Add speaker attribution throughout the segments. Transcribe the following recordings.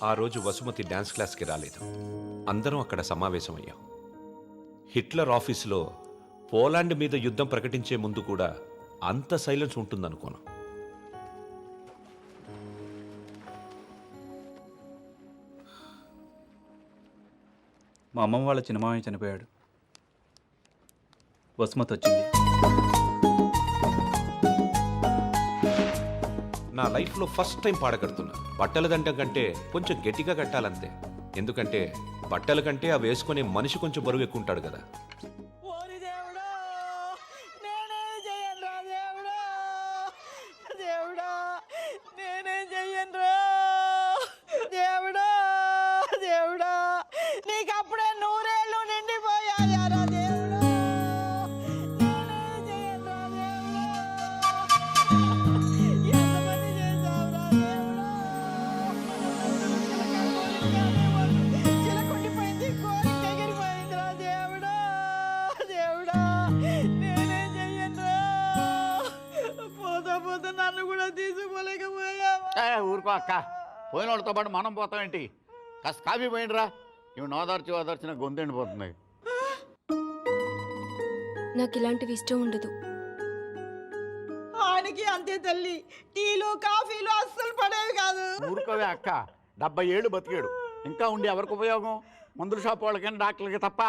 Speaker 1: ఆ రోజు వసుమతి డ్యాన్స్ క్లాస్కి రాలేదు. అందరం అక్కడ సమావేశమయ్యాం. హిట్లర్ ఆఫీసులో పోలాండ్ మీద యుద్ధం ప్రకటించే ముందు కూడా అంత సైలెన్స్ ఉంటుందనుకోను.
Speaker 2: మా అమ్మమ్మ వాళ్ళ చిన్నమామయ్య చనిపోయాడు. వసుమతి వచ్చింది.
Speaker 1: నా లైఫ్లో ఫస్ట్ టైం పాడ కడుతున్నా. బట్టల దండం కంటే కొంచెం గట్టిగా కట్టాలంతే. ఎందుకంటే బట్టల కంటే అవి వేసుకునే మనిషి కొంచెం బరువు ఎక్కువ ఉంటాడు కదా.
Speaker 3: ఊరుకో అక్క, పోయిన వాళ్ళతో పాటు మనం పోతామేంటి? కాస్త కాఫీ పోయిండ్రా. ఇవి నోదార్చి ఓదార్చిన గొంతు ఎండిపోతుంది.
Speaker 4: నాకు ఇలాంటివి ఇష్టం ఉండదు.
Speaker 5: ఆయనకి అంతే తల్లి, టీలు కాఫీలు అస్సలు పడేవి కాదు.
Speaker 3: ఊరుకోవే అక్క, 70 ఏళ్ళు బతికాడు. ఇంకా ఉండి ఎవరికి ఉపయోగం? మందుల షాప్ వాళ్ళకైనా డాక్టర్లకి తప్ప.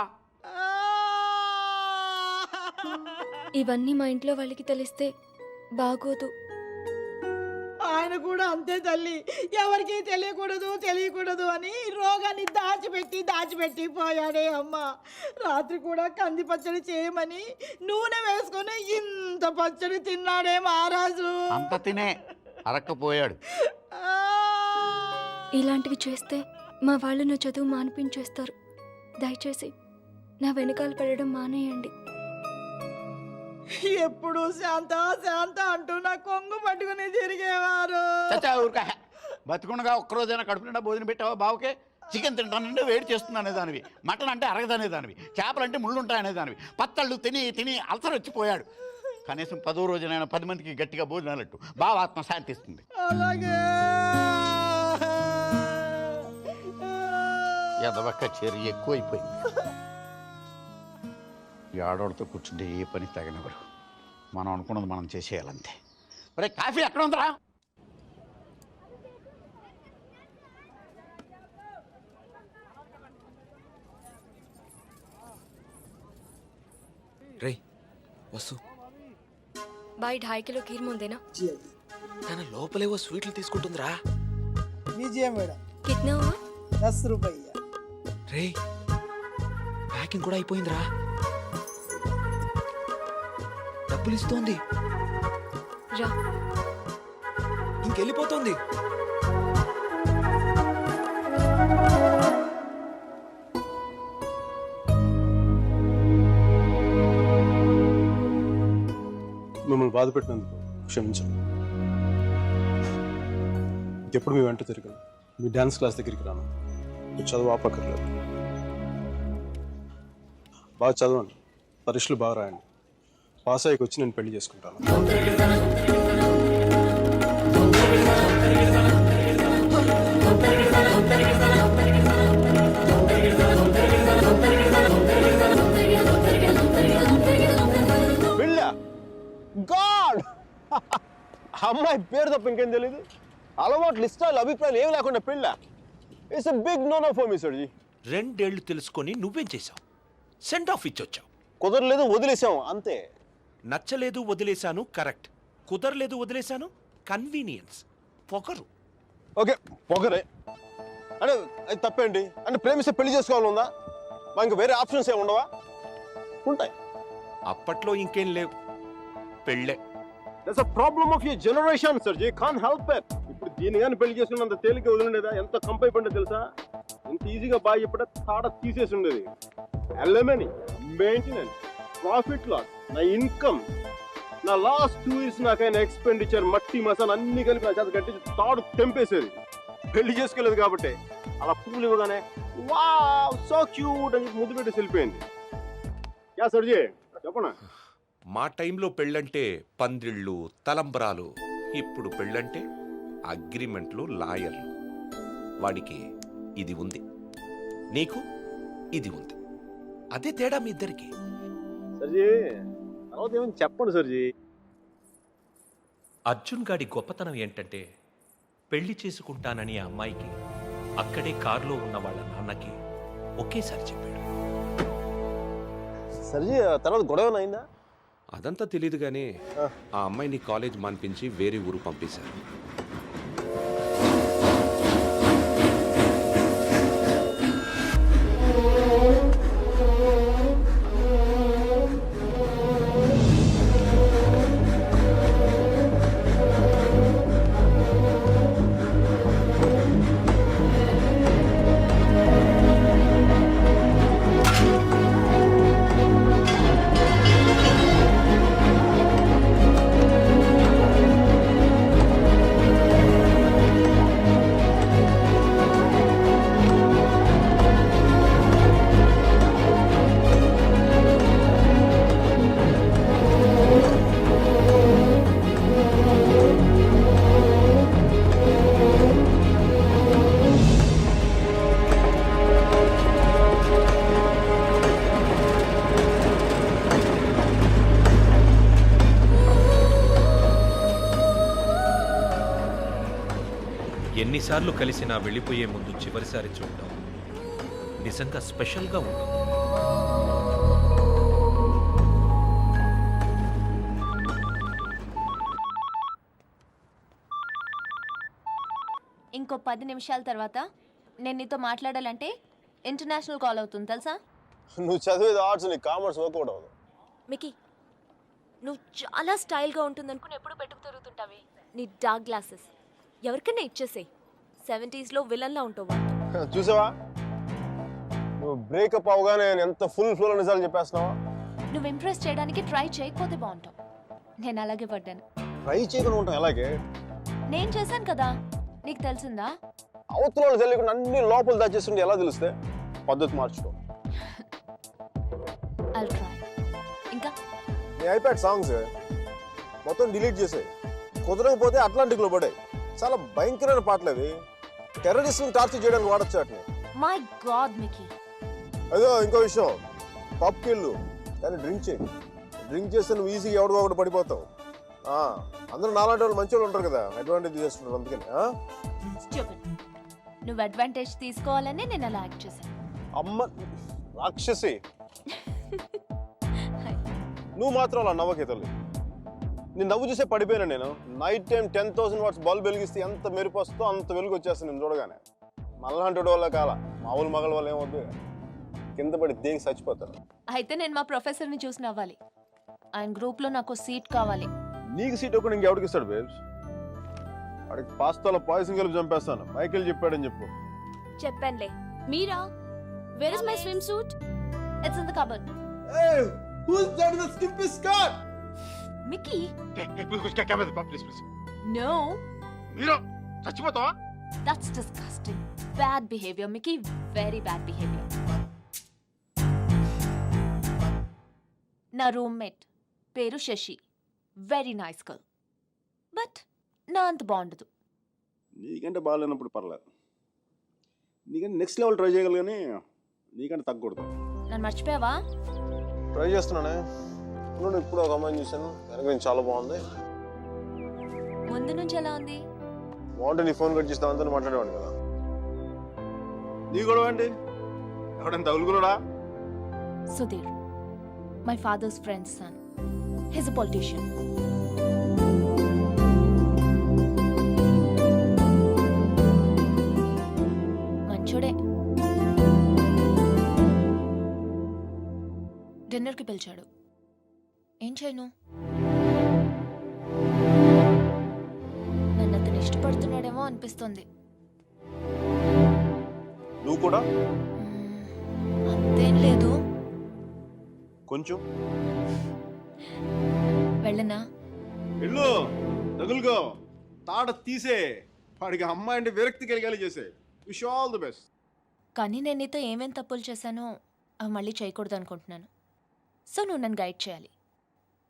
Speaker 4: ఇవన్నీ మా ఇంట్లో వాళ్ళకి తెలిస్తే బాగోదు.
Speaker 5: ఆయన కూడా అంతే తల్లి, ఎవరికి తెలియకూడదు అని రోగాన్ని దాచిపెట్టి పోయాడే అమ్మ. రాత్రి కూడా కంది పచ్చడి చేయమని నూనె వేసుకొని ఇంత పచ్చడి తిన్నాడే మహారాజు.
Speaker 3: అంత తినే అరక్కపోయాడు.
Speaker 4: ఇలాంటివి చేస్తే మా వాళ్ళు నా చదువు మానిపించేస్తారు. దయచేసి నా వెనకాల పడడం మానేయండి.
Speaker 5: ఎప్పుడు శాంత అంటూ నా కొంగు పట్టుకుని తిరిగేవారు.
Speaker 3: ఊరుక, బతికుండగా ఒక్కరోజైనా కడుపు నిండా భోజనం పెట్టావా బావుకే? చికెన్ తింటానంటే వేడి చేస్తుంది అనేదానివి, మటన్ అంటే అరగదనేదానివి, చేపలంటే ముళ్ళు ఉంటాయనేదానివి. పత్తళ్ళు తిని అల్సర్ వచ్చిపోయాడు. కనీసం 10వ రోజునైనా 10 మందికి గట్టిగా భోజనాలట్టు బావ ఆత్మ శాంతిస్తుంది.
Speaker 5: అలాగే
Speaker 3: ఎదవక్క చేరి ఎక్కువైపోయింది. ఈ ఆడవాళ్ళతో కూర్చుంటే ఏ పని తగినవారు. మనం అనుకున్నది మనం చేసేయాలంతే. ఒరే కాఫీ ఎక్కడ ఉందిరా?
Speaker 6: రే వసు,
Speaker 4: బాయ్ 2.5 కిలో ఖీర్ ముందేనా?
Speaker 6: తన లోపలేవో స్వీట్లు తీసుకుంటుందిరా.
Speaker 4: కిట్నా హువా?
Speaker 5: 10 రూపాయలు.
Speaker 6: రే ప్యాకింగ్ కూడా అయిపోయిందిరా. డబ్బులు ఇస్తోంది,
Speaker 4: రా.
Speaker 6: ఇంకెళ్ళిపోతుంది.
Speaker 7: మిమ్మల్ని బాధ పెట్టినందుకు క్షమించండి. ఇంకెప్పుడు మీ వెంట తిరగను. మీ డ్యాన్స్ క్లాస్ దగ్గరికి రాను. మీరు చదువు ఆపక్కర్లేదు. బాగా చదవండి, పరీక్షలు బాగా రాయండి. పాస్ అయ్యకి వచ్చి నేను పెళ్లి చేసుకుంటాను.
Speaker 8: గాడ్, అమ్మాయి పేరు తప్ప ఇంకేం తెలీదు. అలవాట్లు, ఇష్టాలు, అభిప్రాయాలు ఏమి లేకుండా పెళ్ళ. It's a big no no for me సర్జీ.
Speaker 1: 2 ఏళ్ళు తెలుసుకొని నువ్వేం చేశావు? సెండ్ ఆఫ్ ఇచ్చొచ్చావు.
Speaker 8: కుదరలేదు, వదిలేసాం అంతే.
Speaker 1: నచ్చలేదు, వదిలేశాను కరెక్ట్. కుదరలేదు, వదిలేశాను కన్వీనియన్స్. పొగరు.
Speaker 8: ఓకే పొగరే అంటే అది తప్పేంటి? అంటే ప్రేమిస్తే పెళ్లి చేసుకోవాలని ఉందా? మా ఇంకా వేరే ఆప్షన్స్ ఏమి ఉండవా? ఉంటాయి.
Speaker 1: అప్పట్లో ఇంకేం లేవు, పెళ్ళే.
Speaker 8: That's a problem of your generation sir. You can't help it. ఇప్పుడు దీని కానీ పెళ్లి చేసుకున్నంత తేలిక వదిలిండేదా? ఎంత కంపైపోయిందో తెలుసా? ఎంత ఈజీగా బాగా ఇప్పుడు తాడ తీసేసి ఉండేది. అలమనీ, మెయింటెనెన్స్, ప్రాఫిట్ లాస్, నా ఇన్కమ్, నా లాస్ట్ 2 years నాకైనా ఎక్స్పెండిచర్, మట్టి మసాలా అన్ని కలిపి నా చేత కట్టి తాడు తెంపేసేది. పెళ్లి చేసుకోలేదు కాబట్టి అలా పువ్వులు ఇవ్వగానే వావ్ సో క్యూట్ అని ముద్దు పెట్టి వెళ్ళిపోయింది. యా సర్జీ చెప్పనా?
Speaker 1: మా టైంలో పెళ్ళంటే పందిళ్ళు, తలంబరాలు. ఇప్పుడు పెళ్ళంటే అగ్రిమెంట్లు, లాయర్లు. వాడికి ఇది ఉంది, నీకు ఇది ఉంది. అదే తేడా మీ ఇద్దరికి.
Speaker 8: సర్జీ తర్వాత ఏమైనా చెప్పండి సర్జీ.
Speaker 1: అర్జున్ గాడి గొప్పతనం ఏంటంటే పెళ్లి చేసుకుంటానని ఆ అమ్మాయికి అక్కడే కారులో ఉన్న వాళ్ళ నాన్నకి ఒకేసారి చెప్పాడు.
Speaker 8: సర్జీ తర్వాత గొడవ అయిందా?
Speaker 1: అదంతా తెలియదు కానీ ఆ అమ్మాయిని కాలేజ్ మాన్పించి వేరే ఊరు పంపేశారు. ఎన్నిసార్లు కలిసినా వెళ్ళిపోయే ముందు చివరిసారి చూడడం నిజంగా స్పెషల్గా ఉంటుంది.
Speaker 9: ఇంకో 10 నిమిషాల తర్వాత నేను నీతో మాట్లాడాలంటే ఇంటర్నేషనల్ కాల్ అవుతుంది తెలుసా?
Speaker 8: నువ్వు చదివేది ఆర్ట్స్, నీ కామర్స్ వర్కౌట్ అవ్వదు.
Speaker 9: మికీ, నువ్వు చాలా స్టైల్గా ఉంటుందనుకుని ఎప్పుడు పెట్టుకు తిరుగుతుంటావే నీ డార్క్ గ్లాసెస్ ఎవరికైనా ఇచ్చేసే. 70s విలన్లా ఉంటావు.
Speaker 8: చూసావా నువ్వు బ్రేకప్ అవగానే నేను ఎంత ఫుల్ ఫ్లో నిజాలు చెప్పేస్తున్నావా?
Speaker 9: నువ్వు ఇంప్రెస్ చేయడానికి ట్రై చేయకపోతే బాగుంటావు. నేను అలాగే పడ్డాను.
Speaker 8: ట్రై చేయకుండా ఉంటాం ఎలాగే?
Speaker 9: నేను చేశాను కదా, నీకు తెలిసిందా?
Speaker 8: అవతల వాళ్ళు తెలియకుండా అన్ని లోపల దాచేస్తుంటే ఎలా తెలిస్తే? పద్ధతి మార్చుకో.
Speaker 9: I'll try. ఇంకా
Speaker 8: నీ ఐప్యాడ్ సాంగ్స్ మొత్తం డిలీట్ చేసాయి. కుదరకపోతే అట్లాంటిక్లో పడాయి. చాలా భయంకరమైన పాటలు అవి. టెర్రరిస్ట్ని టార్చర్ చేయడానికి వాడచ్చు వాటిని.
Speaker 9: My God Mickey.
Speaker 8: అదో ఇంకో విషయం, పబ్కి వెళ్ళు కానీ డ్రింక్ చేయి. డ్రింక్ చేస్తే నువ్వు ఈజీగా ఎవరికో ఒకటి పడిపోతావు. అందరూ నాలాంటి వాళ్ళు మంచి వాళ్ళు ఉంటారు కదా, అడ్వాంటేజ్ చేసుకుంటారు. అందుకని
Speaker 9: Stupid. నువ్వు అడ్వాంటేజ్ తీసుకోవాలని నేను అలా యాక్ట్ చేశాను.
Speaker 8: అమ్మ రాక్షసి, నువ్వు మాత్రం అలా నవ్వకే తల్లి. నేను నవ్వు చూసే పడిపోయాను. నేను నైట్ టైం 10,000 వాట్స్ బల్బ్ వెలిగిస్తే ఎంత మెరుపు వస్తుందో అంత వెలుగు వచ్చేస్తుంది నేను చూడగానే. మళ్ళంటి వల్ల కాల, మామూలు మగల వల్ల ఏమవుతుంది, కింద పడి దేనికి చచ్చిపోతారు.
Speaker 9: అయితే నేను మా ప్రొఫెసర్ని చూసి నవ్వాలి. ఆయన గ్రూప్లో నాకు సీట్ కావాలి.
Speaker 8: నీకు సీట్ ఒకటి ఇంకెవడికి ఇస్తాడు బేబ్స్? వాడికి పాస్తాలో పాయసం కలిపి చంపేస్తాను. మైకేల్ చెప్పాడని చెప్పు.
Speaker 9: చెప్పానులే. Meera? Where is my swim suit? It's in the cupboard.
Speaker 8: Who's that in the skimpy skirt?
Speaker 9: Mickey.
Speaker 3: Please
Speaker 9: no.
Speaker 3: మీరు చచ్చిపోతావా?
Speaker 9: That's disgusting. Bad behavior, Mickey. Very bad behavior. నా రూమ్మేట్ పేరు Sashi. Very nice girl. But నా అంత బాగుండదు.
Speaker 8: నీకంటే బాగాలేనప్పుడు పర్లేదు. నీకంటే నెక్స్ట్ లెవెల్ ట్రై చేయగలరు కానీ నీకంటే తగ్గకూడదు.
Speaker 9: నన్ను మర్చిపోయావా?
Speaker 8: ట్రై చేస్తున్నానే. నువ్వు ఇప్పుడు ఒక అమ్మాయిని చూశాను, వెనక నేను చాలా బాగుంది.
Speaker 9: ముందు నుంచి ఎలా ఉంది?
Speaker 8: బాగుంటే నీ ఫోన్ కట్ చేస్తే అంతా మాట్లాడేవాడిని కదా. నీ గొడవ ఏంటి? ఎవడైనా తగులుకున్నాడా?
Speaker 9: Sudheer, my father's friend's son. His a politician. మంచోడే. డిన్నర్కి పిలిచాడు. ఏం చేయను? నన్ను అతను ఇష్టపడుతున్నాడేమో అనిపిస్తుంది.
Speaker 8: నువ్వు కూడా
Speaker 9: అంతేం లేదు.
Speaker 8: కొంచెం
Speaker 9: వెళ్ళనా?
Speaker 8: వెళ్ళు, తగులుకో, తాట తీసే. వాడికి అమ్మాయి అంటే విరక్తి కలిగేలా చేసే. Wish all the best.
Speaker 9: కానీ నేను నీతో ఏమేం తప్పులు చేశానో అవి మళ్ళీ చేయకూడదు అనుకుంటున్నాను. సో నువ్వు నన్ను గైడ్ చేయాలి.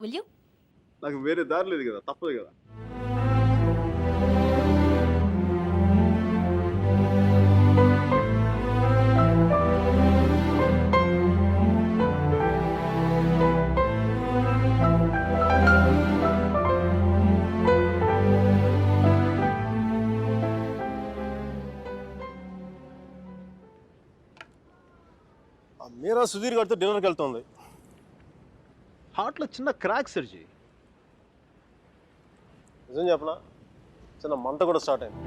Speaker 9: Will you?
Speaker 8: నాకు వేరే దారి లేదు కదా, తప్పదు కదా. మీరా సుధీర్ గారితో డిన్నర్కి వెళ్తుంది. హార్ట్లో చిన్న క్రాక్ సర్జీ. నిజం చెప్పనా, చిన్న మంట కూడా స్టార్ట్ అయింది.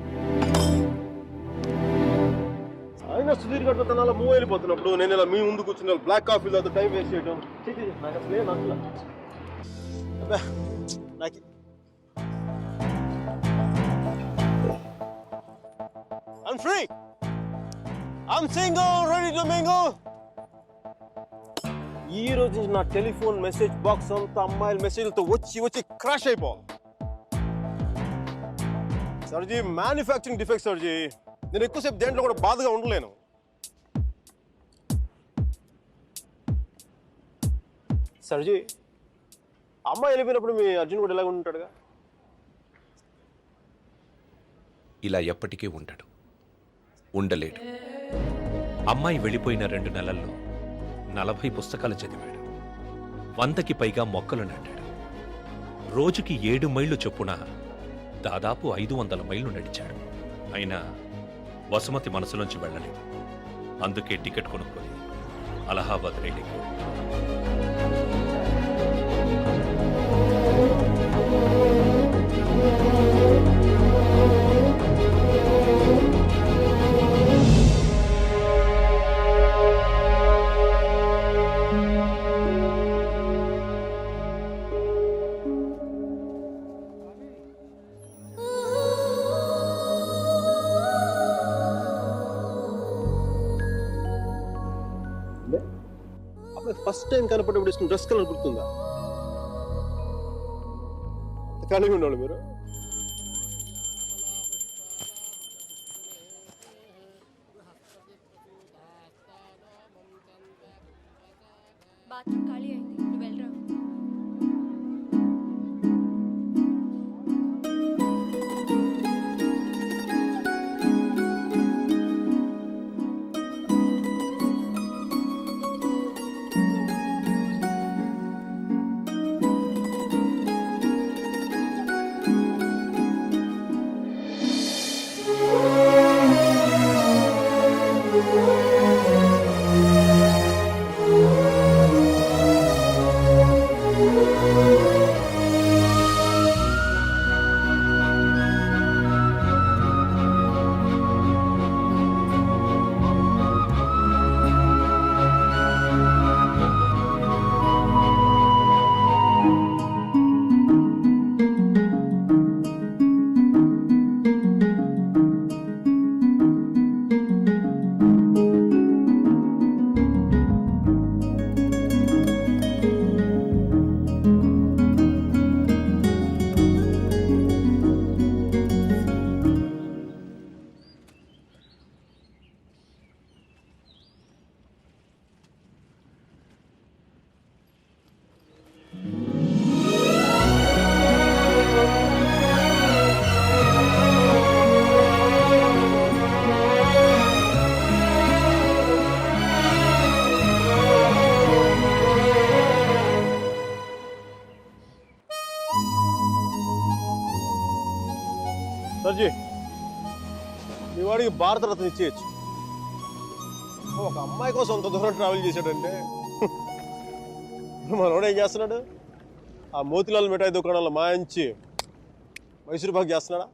Speaker 8: అయినా సుధీర్ గారితో తన అలా మూవ్ వెళ్ళిపోతున్నప్పుడు నేను ఇలా మీ ముందు కూర్చుని బ్లాక్ కాఫీలో టైం వేస్ట్ చేయడం నాకు అసలు ఏం నచ్చలే. అబ్బా, నాకు I'm free. I'm single, ready to mingle. ఈ రోజు నుంచి నా టెలిఫోన్ మెసేజ్ బాక్స్ అంతా అమ్మాయిల మెసేజ్లతో వచ్చి క్రాష్ అయిపోవాలి. సర్జీ, మ్యానుఫ్యాక్చరింగ్ డిఫెక్ట్ సర్జీ. నేను ఎక్కువసేపు దేంట్లో కూడా బాధగా ఉండలేను. సర్జీ, అమ్మాయి వెళ్ళిపోయినప్పుడు మీ అర్జున్ కూడా ఎలాగ ఉంటాడుగా?
Speaker 1: ఇలా ఎప్పటికీ ఉండడు, ఉండలేడు. అమ్మాయి వెళ్ళిపోయిన 2 నెలల్లో 40 పుస్తకాలు చదివాడు, 100కి పైగా మొక్కలు నాటాడు, రోజుకి 7 మైళ్ళు చొప్పున దాదాపు 500 మైళ్ళు నడిచాడు. అయినా వసుమతి మనసులోంచి వెళ్ళలేదు. అందుకే టికెట్ కొనుక్కొని అలహాబాద్ రైలుకి
Speaker 8: ఫస్ట్ టైం కనపడేప్పుడు ఇష్టం డ్రెస్ కలర్ గుర్తుందా? కలిగి ఉండాలి మీరు.
Speaker 4: బాత్రూమ్ ఖాళీ అయింది, నువ్వు వెళ్ళరా. సర్జీ, మీ వాడికి భారతరత్న ఇచ్చేయచ్చు. ఒక అమ్మాయి కోసం అంత దూరం ట్రావెల్ చేశాడంటే మనోడు ఏం చేస్తున్నాడు? ఆ మోతిలాల్ మిఠాయి దుకాణంలో మాయించి మైసూరు పాక్ చేస్తున్నాడా?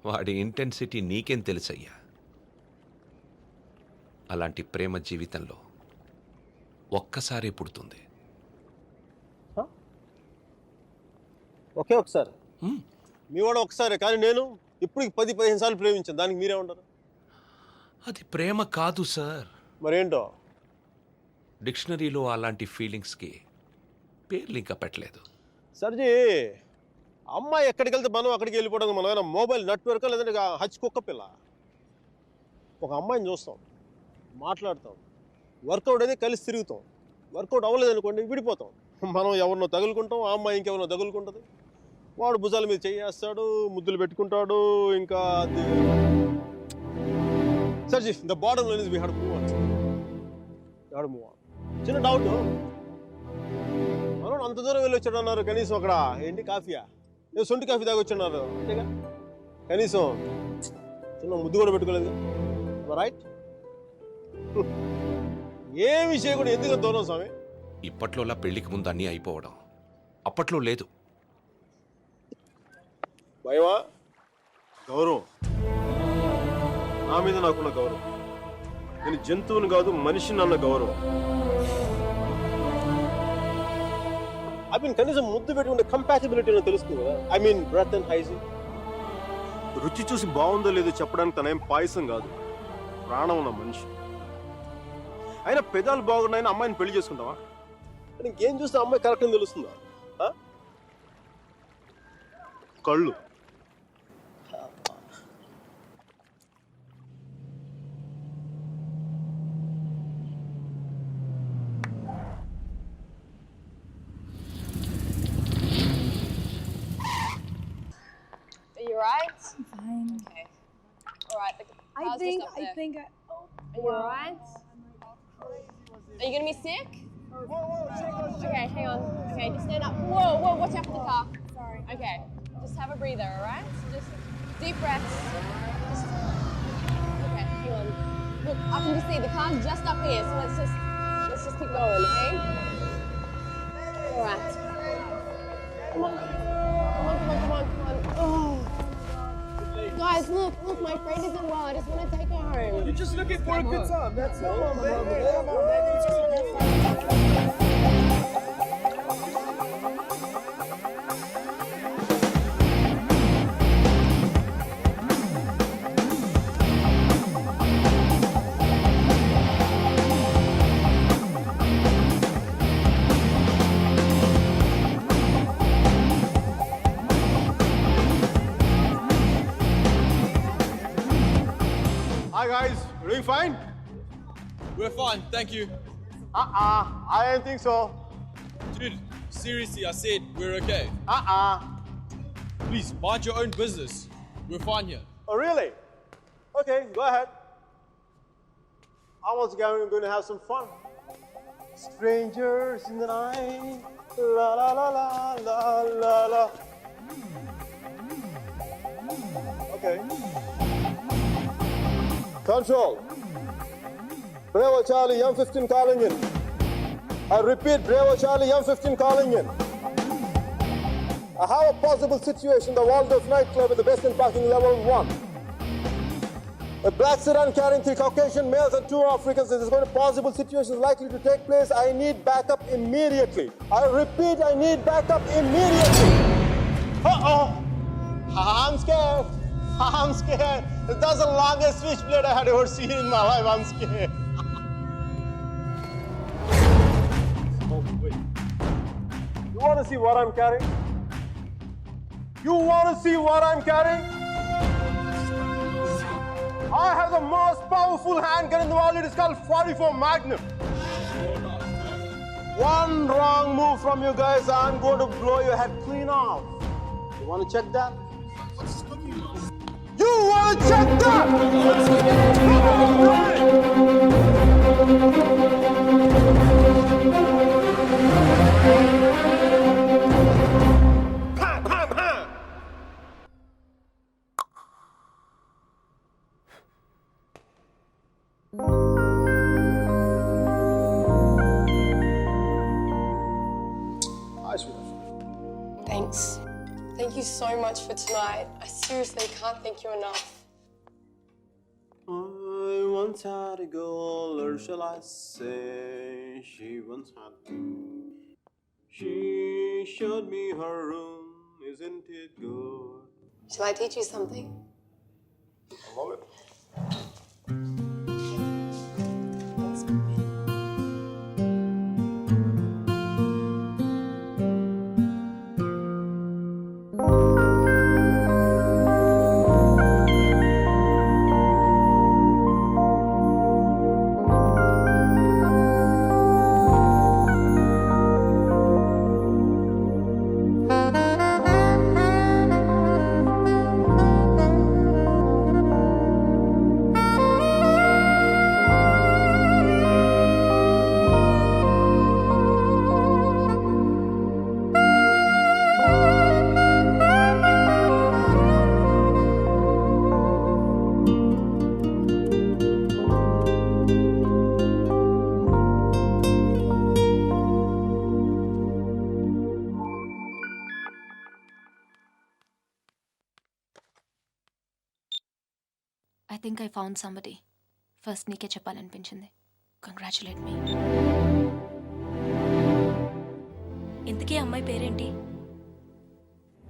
Speaker 1: వాడి ఇంటెన్సిటీ నీకేం తెలుసయ్యా? అలాంటి ప్రేమ జీవితంలో ఒక్కసారే పుడుతుంది.
Speaker 8: ఒకే ఒకసారి మీ వాడు ఒకసారి, కానీ నేను ఇప్పుడు 10-15 సార్లు ప్రేమించాను. దానికి మీరే ఉంటారు?
Speaker 1: అది ప్రేమ కాదు సార్.
Speaker 8: మరేంటో?
Speaker 1: డిక్షనరీలో అలాంటి ఫీలింగ్స్కి పేర్లు ఇంకా పెట్టలేదు.
Speaker 8: సర్జీ, అమ్మాయి ఎక్కడికి వెళ్తే మనం అక్కడికి వెళ్ళిపోవడం. మనం ఏమైనా మొబైల్ నెట్వర్క్ లేదంటే హచ్ కుక్క పిల్ల. ఒక అమ్మాయిని చూస్తాం, మాట్లాడతాం, వర్కౌట్ అయితే కలిసి తిరుగుతాం. వర్కౌట్ అవ్వలేదనుకోండి విడిపోతాం. మనం ఎవరినో తగులుకుంటాం, ఆ అమ్మాయి ఇంకెవరినో తగులుకుంటుంది. వాడు భుజాల మీద చేయేస్తాడు, ముద్దులు పెట్టుకుంటాడు. ఇంకా అది సర్జీ, the bottom line is we have to move on. చిన్న డౌట్, మనం అంత దూరం వెళ్ళి వచ్చాడు అన్నారు, కనీసం అక్కడ ఏంటి కాఫీయా, ఏ సొంటి కాఫీ తాగి వచ్చున్నారు అంతేగా, కనీసం చిన్న ముద్దు కూడా పెట్టుకోలేదు. రైట్? ఏమి చేయకూడదు, ఎందుకు దూరం స్వామి?
Speaker 1: ఇప్పట్లోలా పెళ్లికి ముందు అన్నీ అయిపోవడం అప్పట్లో లేదు.
Speaker 8: భయమా? గౌరవం, నా మీద నాకున్న గౌరవం. నేను జంతువుని కాదు, మనిషిని అన్న గౌరవం. కనీసం ముద్దు పెట్టుకుంటే కంపాటిబిలిటీ అని తెలుస్తుంది కదా. Breath and hygiene. రుచి చూసి బాగుందో లేదో చెప్పడానికి తనేం పాయసం కాదు, ప్రాణం ఉన్న మనిషి. అయినా పెదాలు బాగున్నాయని అమ్మాయిని పెళ్లి చేసుకుంటావా? ఇంకేం చూస్తే అమ్మాయి కరెక్ట్ అని తెలుస్తుందా? కళ్ళు.
Speaker 10: Are you alright? Fine. Okay. Alright. I think. Are you alright? Are you gonna be sick? Okay, hang on. Okay, just stand up. Whoa, watch out for the car. Sorry. Okay, just have a breather, alright? Just deep breaths. Okay, hang on. Look, I can just see the car's just up here, so let's just keep going, okay? Alright. Come on. Oh. Guys, look, my friend isn't well. I just want to take her home.
Speaker 8: You're just looking for a good time. That's all. Come on, baby. Hi guys, doing fine?
Speaker 11: We're fine, thank you.
Speaker 8: I don't think so.
Speaker 11: Dude, seriously, I said we're okay. Please, mind your own business. We're fine here.
Speaker 8: Oh really? Okay, go ahead. I was going to have some fun. Strangers in the night, la la la la la la la. Okay. Control. Bravo Charlie, M15 calling in. I repeat, Bravo Charlie, M15 calling in. I have a possible situation, the Waldorf nightclub at the Western Parking Level 1. A black sedan carrying 3 Caucasian males and 2 Africans. There is going to possible situations likely to take place. I need backup immediately. I repeat, I need backup immediately. Uh-oh. I'm scared. I'm scared. That's the longest switchblade I had ever seen in my life. I'm scared. Oh, wait. You want to see what I'm carrying? You want to see what I'm carrying? I have the most powerful handgun in the world. It is called 44 Magnum. One wrong move from you guys, I'm going to blow your head clean off. You want to check that? You want to check that?
Speaker 10: Thanks. Thank you so much for tonight. I seriously can't thank you enough.
Speaker 8: I once had a girl, or shall I say, she once had me. She showed me her room, isn't it good?
Speaker 10: Shall I teach you something?
Speaker 8: I love it.
Speaker 9: Think I found somebody. First నీకే చెప్పాలనిపించింది. Congratulate మీ. ఇంతకీ అమ్మాయి పేరేంటి?